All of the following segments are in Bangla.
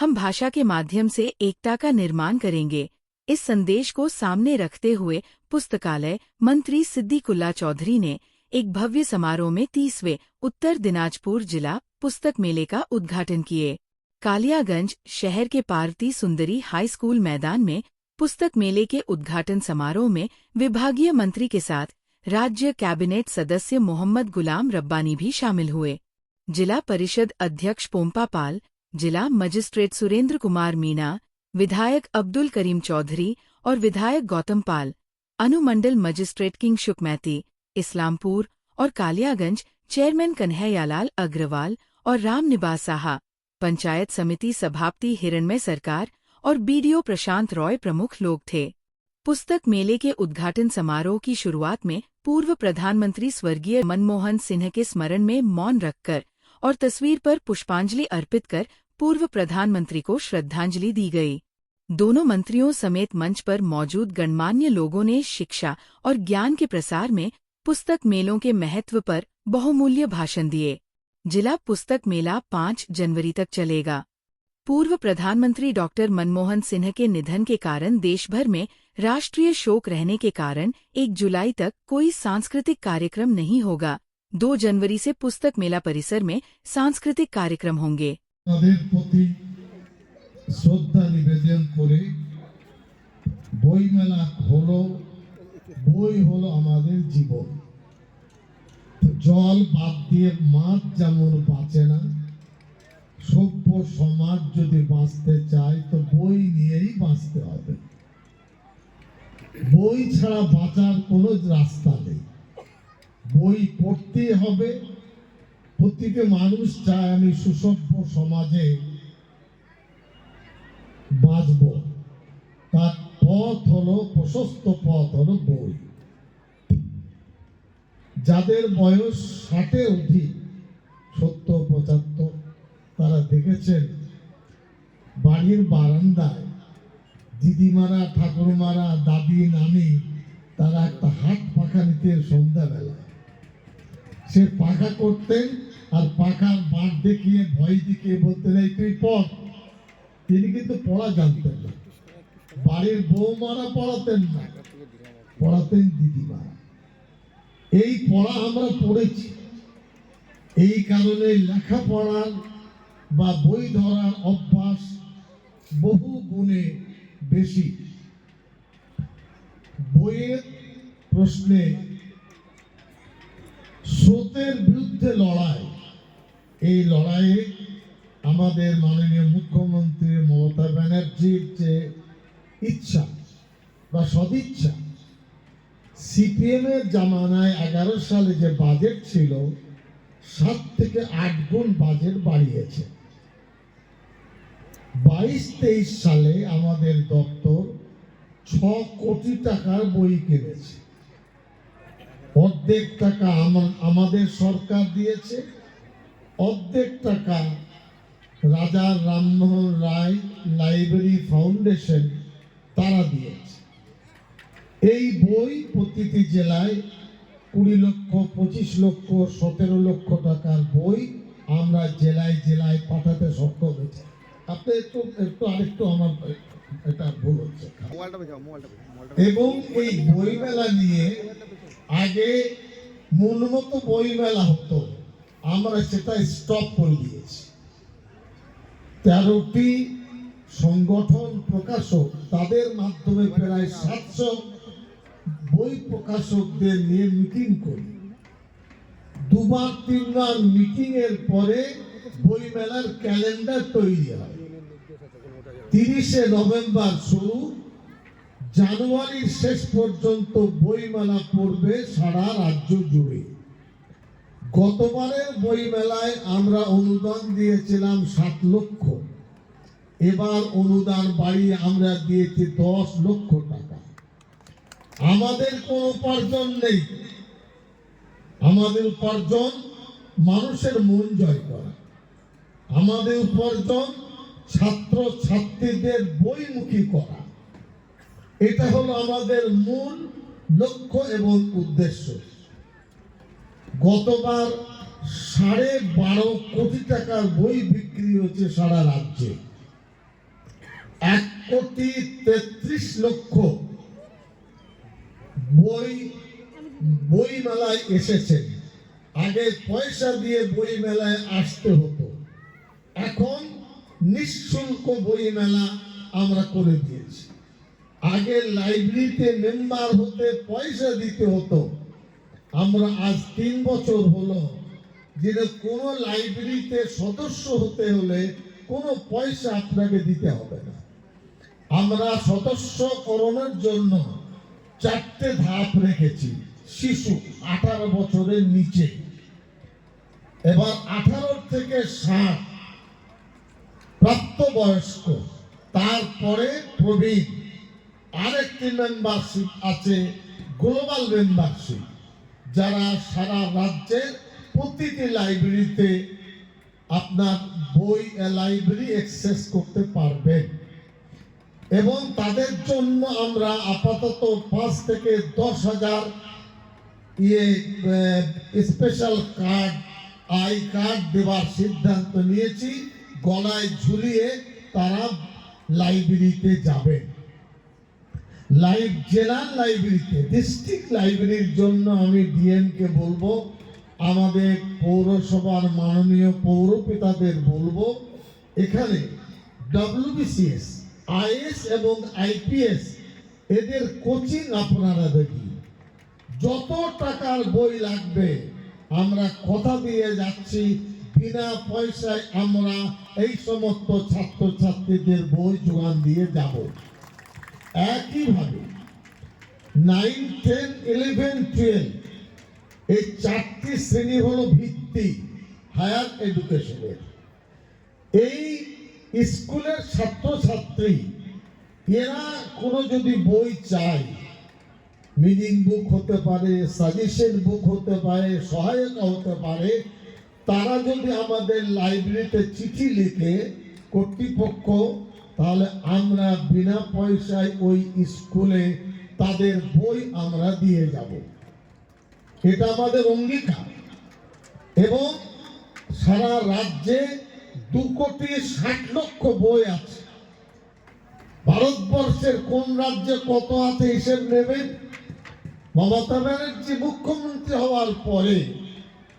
हम भाषा के माध्यम से एकता का निर्माण करेंगे। इस संदेश को सामने रखते हुए पुस्तकालय मंत्री सिद्दीकुल्ला चौधरी ने एक भव्य समारोह में 30वें उत्तर दिनाजपुर जिला पुस्तक मेले का उद्घाटन किए। कालियागंज शहर के पार्वती सुंदरी हाई स्कूल मैदान में पुस्तक मेले के उद्घाटन समारोह में विभागीय मंत्री के साथ राज्य कैबिनेट सदस्य मोहम्मद गुलाम रब्बानी भी शामिल हुए। जिला परिषद अध्यक्ष पोम्पा पाल, जिला मजिस्ट्रेट सुरेंद्र कुमार मीणा, विधायक अब्दुल करीम चौधरी और विधायक गौतम पाल, अनुमंडल मजिस्ट्रेट किंगसुख मैती, इस्लामपुर और कालियागंज चेयरमैन कन्हैयालाल अग्रवाल और राम निवास साहा, पंचायत समिति सभापति हिरणमय सरकार और बीडीओ प्रशांत रॉय प्रमुख लोग थे। पुस्तक मेले के उद्घाटन समारोह की शुरुआत में पूर्व प्रधानमंत्री स्वर्गीय मनमोहन सिंह के स्मरण में मौन रखकर और तस्वीर पर पुष्पांजलि अर्पित कर पूर्व प्रधानमंत्री को श्रद्धांजलि दी गई। दोनों मंत्रियों समेत मंच पर मौजूद गणमान्य लोगों ने शिक्षा और ज्ञान के प्रसार में पुस्तक मेलों के महत्व पर बहुमूल्य भाषण दिए। जिला पुस्तक मेला 5 जनवरी तक चलेगा। पूर्व प्रधानमंत्री डॉक्टर मनमोहन सिंह के निधन के कारण देश भर में राष्ट्रीय शोक रहने के कारण 1 जुलाई तक कोई सांस्कृतिक कार्यक्रम नहीं होगा। 2 जनवरी से पुस्तक मेला परिसर में सांस्कृतिक कार्यक्रम होंगे। শ্রদ্ধা নিবেদন করে বইমেলা হলো, বই হলো আমাদের জীবন। জল বাদ দিয়ে মাছ যেমন বাঁচে না, সভ্য সমাজ যদি বাঁচতে চায় তো বই নিয়েই বাঁচতে হবে। বই ছাড়া বাঁচার কোনো রাস্তা নেই। বই পড়তে হবে। প্রত্যেক মানুষ চায় আমি সুসভ্য সমাজে বাঁচব, তার পথ হলো, প্রশস্ত পথ হলো বই। যাদের বয়স 60-এর অধিক, 70-75, তারা দেখেছেন বাড়ির বারান্দায় দিদিমারা, ঠাকুরমারা, দাদি, নানি তারা একটা হাত পাখা নিতেন সন্ধ্যাবেলা। সে পাখা করতেন আর পাখার বাঁট দেখিয়ে ভয় দেখিয়ে বলতেন এই তুই পড়। তিনি কিন্তু পড়া জানতেন না। বাড়ির বৌমারা পড়াতেন না, পড়াতেন দিদিমারা। এই পড়া আমরা পড়েছি। এই কারণে লেখাপড়ার বা বই ধরার অভ্যাস বহু গুণে বেশি। বইয়ের প্রশ্নে স্রোতের বিরুদ্ধে লড়াই, এই লড়াইয়ে আমাদের মাননীয় মুখ্যমন্ত্রী মমতা ব্যানার্জির যে ইচ্ছা বা সদিচ্ছা, সিপিএম এর জামানায় 11 সালে যে বাজেট ছিল 7 থেকে 8 গুণ বাজেট বাড়িয়েছে। 22-23 সালে আমাদের দপ্তর 6 কোটি টাকার বই কিনেছে। অর্ধেক টাকা আমাদের সরকার দিয়েছে, অর্ধেক টাকা রাজা রামমোহন রায় লাইব্রেরি ফাউন্ডেশন তারা দিয়েছে। এই বই প্রতিটি জেলায় 20 লক্ষ, 25 লক্ষ, 17 লক্ষ টাকার বই আমরা জেলায় জেলায় পাঠাতে সক্ষম হয়েছে। আপনি একটু আরেকটু আমার এটা ভুল হচ্ছে। এবং এই বই মেলা নিয়ে আগে মূলমতো বই মেলা হতো, আমরা সেটা স্টপ করে দিয়েছি। 13টি সংগঠন প্রকাশক, তাদের মাধ্যমে প্রায় 700 বই প্রকাশকদের নিয়ে মিটিং করি। 2-3বার মিটিং এর পরে বই মেলার ক্যালেন্ডার তৈরি হয়। 30শে নভেম্বর শুরু, জানুয়ারির শেষ পর্যন্ত বই মেলা পড়বে সারা রাজ্য জুড়ে। গতবারের বই মেলায় আমরা অনুদান দিয়েছিলাম 7 লক্ষ, এবার অনুদান বাড়িয়ে আমরা দিয়েছি 10 লক্ষ টাকা। আমাদের কোনো উপার্জন নেই, আমাদের উপার্জন মানুষের মন জয় করা। আমাদের উপার্জন ছাত্র ছাত্রীদের বইমুখী করা। এটা হলো আমাদের মূল লক্ষ্য এবং উদ্দেশ্য। গতবার 12.5 কোটি টাকার বই বিক্রি হচ্ছে সারা রাজ্যে। 1,33,00,000 বই মেলায় এসেছেন। আগে পয়সা দিয়ে বই মেলায় আসতে হতো, এখন নিঃশুল্ক বই মেলা আমরা করে দিয়েছি। আগে লাইব্রেরিতে মেম্বার হতে পয়সা দিতে হতো, আমরা আজ 3 বছর হলো যে কোনো লাইব্রেরিতে সদস্য হতে হলে কোনো পয়সা আপনাকে দিতে হবে না। আমরা সদস্যকরণের জন্য 4টে ধাপ রেখেছি। শিশু 18 বছরের নিচে, এবার 18 থেকে 60 প্রাপ্তবয়স্ক, তারপরে প্রবীণ। আরেকটি মেম্বারশিপ আছে গ্লোবাল মেম্বারশিপ, যারা সারা রাজ্যের প্রতিটি লাইব্রেরিতে আপনার বই লাইব্রেরি অ্যাক্সেস করতে পারবেন। এবং তাদের জন্য আমরা আপাতত 5 থেকে 10,000 স্পেশাল কার্ড, আই কার্ড দেওয়ার সিদ্ধান্ত নিয়েছি। গলায় ঝুলিয়ে তারা লাইব্রেরিতে যাবেন। জেলার লাইব্রেরিতে, ডিস্ট্রিক্ট লাইব্রেরির জন্য আমি ডিএমকে বলবো, আমাদের পৌরসভার মাননীয় পৌরপিতাদের বলবো, এখানে WBCS, IAS এবং IPS এদের কোচিং আপনারা দেখি। যত টাকার বই লাগবে আমরা কথা দিয়ে যাচ্ছি, বিনা পয়সায় আমরা এই সমস্ত ছাত্রছাত্রীদের বই যোগান দিয়ে যাব। একইভাবে 9, 10, 11, 12 এই 4টি শ্রেণী হলো ভিত্তি হায়ার এডুকেশনের। এই স্কুলের ছাত্রছাত্রী এরা কোনো যদি বই চায়, মিনিং বুক হতে পারে, সাজেশন বুক হতে পারে, সহায়তা হতে পারে, তারা যদি আমাদের লাইব্রেরিতে চিঠি লিখে কর্তৃপক্ষ, তাহলে আমরা বিনা পয়সায় ওই স্কুলে তাদের বই আমরা দিয়ে যাব। এটা আমাদের অঙ্গীকার। এবং সারা রাজ্যে 2,60,00,000 বই আছে। ভারতবর্ষের কোন রাজ্যে কত আছে হিসেব নেবেন। মমতা ব্যানার্জি মুখ্যমন্ত্রী হওয়ার পরে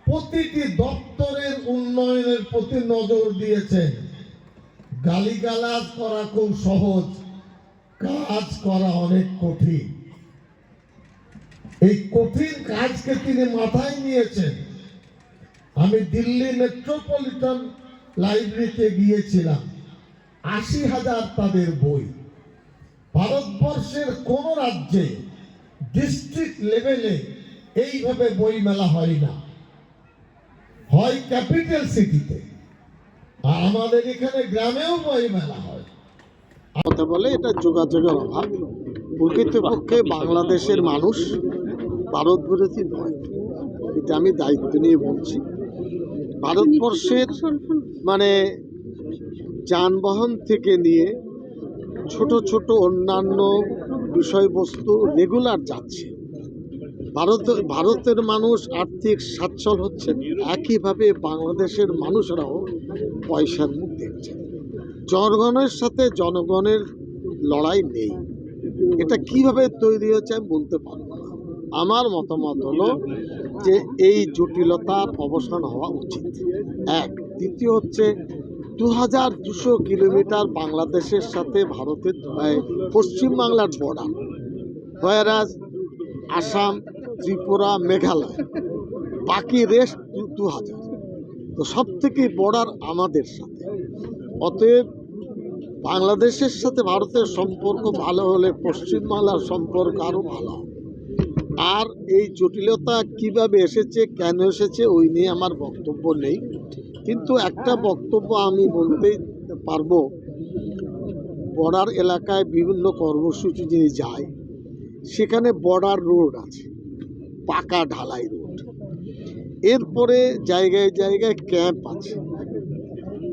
প্রতিটি দপ্তরের উন্নয়নের প্রতি নজর দিয়েছেন। গালিগালাজ করা খুব সহজ, কাজ করা অনেক কঠিন। এই কঠিন কাজকে তিনি মাথায় নিয়েছেন। আমি দিল্লি মেট্রোপলিটন লাইব্রেরিতে গিয়েছিলাম, 80,000 তাদের বই। ভারতবর্ষের কোন রাজ্যে ডিস্ট্রিক্ট লেভেলে এইভাবে বই মেলা হয় না, হয় ক্যাপিটাল সিটিতে, আর আমাদের এখানে গ্রামেও বই মেলা হয়। কথা বলে এটা যোগাযোগের অভাব। প্রকৃতপক্ষে বাংলাদেশের মানুষ ভারত বিরোধী নয়, এটা আমি দায়িত্ব নিয়ে বলছি। ভারতবর্ষের মানে যানবাহন থেকে নিয়ে ছোট ছোট অন্যান্য বিষয়বস্তু রেগুলার যাচ্ছে। ভারতের মানুষ আর্থিক সচ্ছল হচ্ছে, একইভাবে বাংলাদেশের মানুষরাও পয়সার মুখ দেখছে। জনগণের সাথে জনগণের লড়াই নেই। এটা কিভাবে তৈরি হচ্ছে আমি বলতে পারব না। আমার মতামত হলো যে এই জটিলতার অবসান হওয়া উচিত। এক, দ্বিতীয় হচ্ছে 2200 কিলোমিটার বাংলাদেশের সাথে ভারতের পশ্চিমবাংলার বর্ডার, হয়ারাজ আসাম, ত্রিপুরা, মেঘালয়, বাকি রেস্ট 2000। তো সব থেকে বর্ডার আমাদের সাথে। অতএব বাংলাদেশের সাথে ভারতের সম্পর্ক ভালো হলে পশ্চিমবাংলার সম্পর্ক আরও ভালো। আর এই জটিলতা কিভাবে এসেছে, কেন এসেছে, ওই নিয়ে আমার বক্তব্য নেই। কিন্তু একটা বক্তব্য আমি বলতেই পারবো, বর্ডার এলাকায় বিভিন্ন কর্মসূচি যিনি যায়, সেখানে বর্ডার রোড আছে, পাকা ঢালাই রোড। এরপরে জায়গায় জায়গায় ক্যাম্প আছে,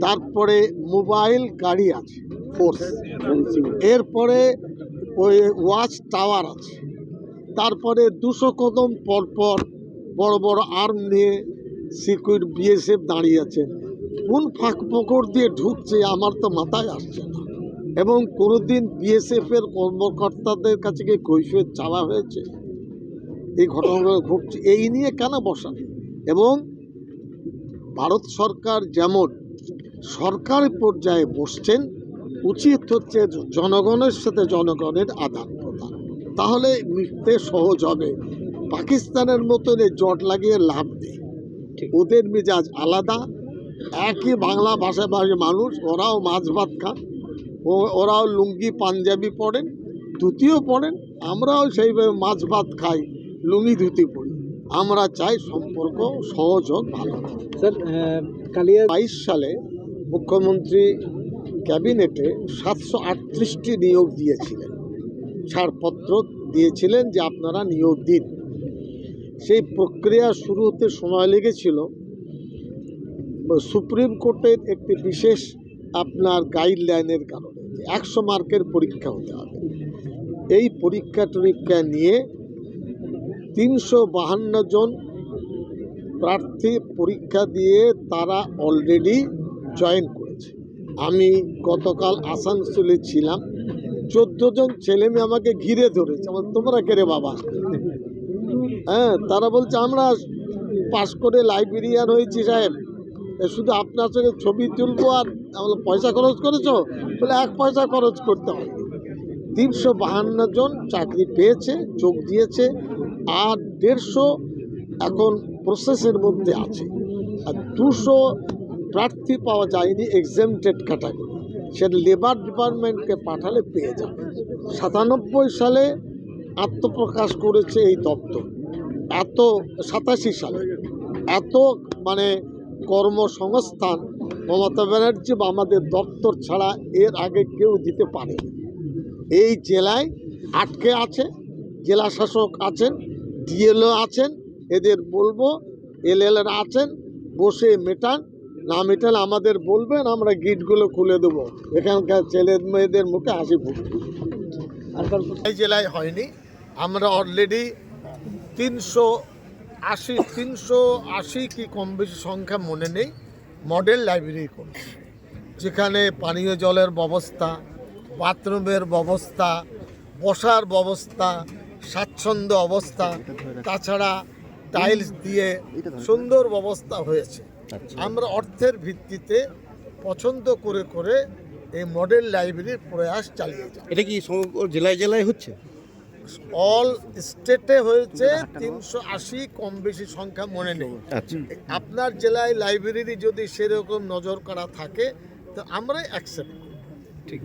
তারপরে মোবাইল গাড়ি আছে ফোর্স, এরপরে ওই ওয়াচ টাওয়ার আছে, তারপরে 200 কদম পরপর বড় বড় আর্ম নিয়ে সিকিউরিটি বিএসএফ দাঁড়িয়ে আছে। কোন ফাঁক ফোকর দিয়ে ঢুকছে আমার তো মাথায় আসছে না। এবং কোনোদিন বিএসএফ এর কর্মকর্তাদের কাছে কি কৈফিয়ত চাওয়া হয়েছে? এই ঘটনাগুলো ঘটছে, এই নিয়ে কেন বসা? এবং ভারত সরকার যেমন সরকারি পর্যায়ে বসছেন, উচিত হচ্ছে জনগণের সাথে জনগণের আদান প্রদান, তাহলে মিটতে সহজ হবে। পাকিস্তানের মতন এই জট লাগিয়ে লাভ নেই, ওদের মেজাজ আলাদা, একই বাংলা ভাষাভাষী মানুষ, ওরাও মাছ ভাত খান, ওরাও লুঙ্গি পাঞ্জাবি পরেন, ধুতিও পরেন, আমরাও সেইভাবে মাছ ভাত খাই, লুঙ্গি ধুতি পরি। আমরা চাই সম্পর্ক সহজ হোক, ভালো হোক। স্যার, কালিয়া 22 সালে মুখ্যমন্ত্রী ক্যাবিনেটে 738টি নিয়োগ দিয়েছিলেন, ছাড়পত্র দিয়েছিলেন যে আপনারা নিয়োগ দিন। সেই প্রক্রিয়া শুরু হতে সময় লেগেছিল সুপ্রিম কোর্টের একটি বিশেষ আপনার গাইডলাইনের কারণে, 100 মার্কের পরীক্ষা হতে হবে। এই পরীক্ষা নিয়ে 352 জন প্রার্থী পরীক্ষা দিয়ে তারা অলরেডি জয়েন করেছে। আমি গতকাল আসানসোলে ছিলাম, 14 জন ছেলে মেয়ে আমাকে ঘিরে ধরেছে, আমার তোমরা কে রে বাবা? হ্যাঁ, তারা বলছে আমরা পাশ করে লাইব্রেরিয়ান হয়েছি সাহেব, শুধু আপনার সঙ্গে ছবি তুলবো আর পয়সা খরচ করেছো? বলে 1 পয়সা খরচ করতে হবে। 352 জন চাকরি পেয়েছে, যোগ দিয়েছে, আর 150 এখন প্রসেসের মধ্যে আছে, আর 200 প্রার্থী পাওয়া যায়নি এক্সামটেড ক্যাটাগরি, সেটা লেবার ডিপার্টমেন্টকে পাঠালে পেয়ে যাবে। 97 সালে আত্মপ্রকাশ করেছে এই দপ্তর, 87 সালে এত মানে কর্মসংস্থান মমতা ব্যানার্জি বা আমাদের দপ্তর ছাড়া এর আগে কেউ দিতে পারেনি। এই জেলায় আটকে আছে, জেলা শাসক আছেন, ডিএলও আছেন, এদের বলবো, এলএলরা আছেন, বসে মেটান, না মেটালে আমাদের বলবেন, আমরা গিটগুলো খুলে দেবো, এখানকার ছেলে মেয়েদের মুখে হাসি ফুটবে। এই জেলায় হয়নি, আমরা অলরেডি 380 কি কম বেশি সংখ্যা মনে নেই, মডেল লাইব্রেরি করছি, যেখানে পানীয় জলের ব্যবস্থা, বাথরুমের ব্যবস্থা, বসার ব্যবস্থা, স্বাচ্ছন্দ্য অবস্থা, তাছাড়া টাইলস দিয়ে সুন্দর ব্যবস্থা হয়েছে। আমরা অর্থের ভিত্তিতে পছন্দ করে করে এই মডেল লাইব্রেরির প্রয়াস চালিয়ে যাই। এটা কি সমগ্র জেলায় জেলায় হচ্ছে? অল স্টেটে হয়েছে 380, কম বেশি সংখ্যা মনে নেই। আপনার জেলায় লাইব্রেরি যদি সেরকম নজর করা থাকে তো আমরাই অ্যাকসেপ্ট করি। ঠিক।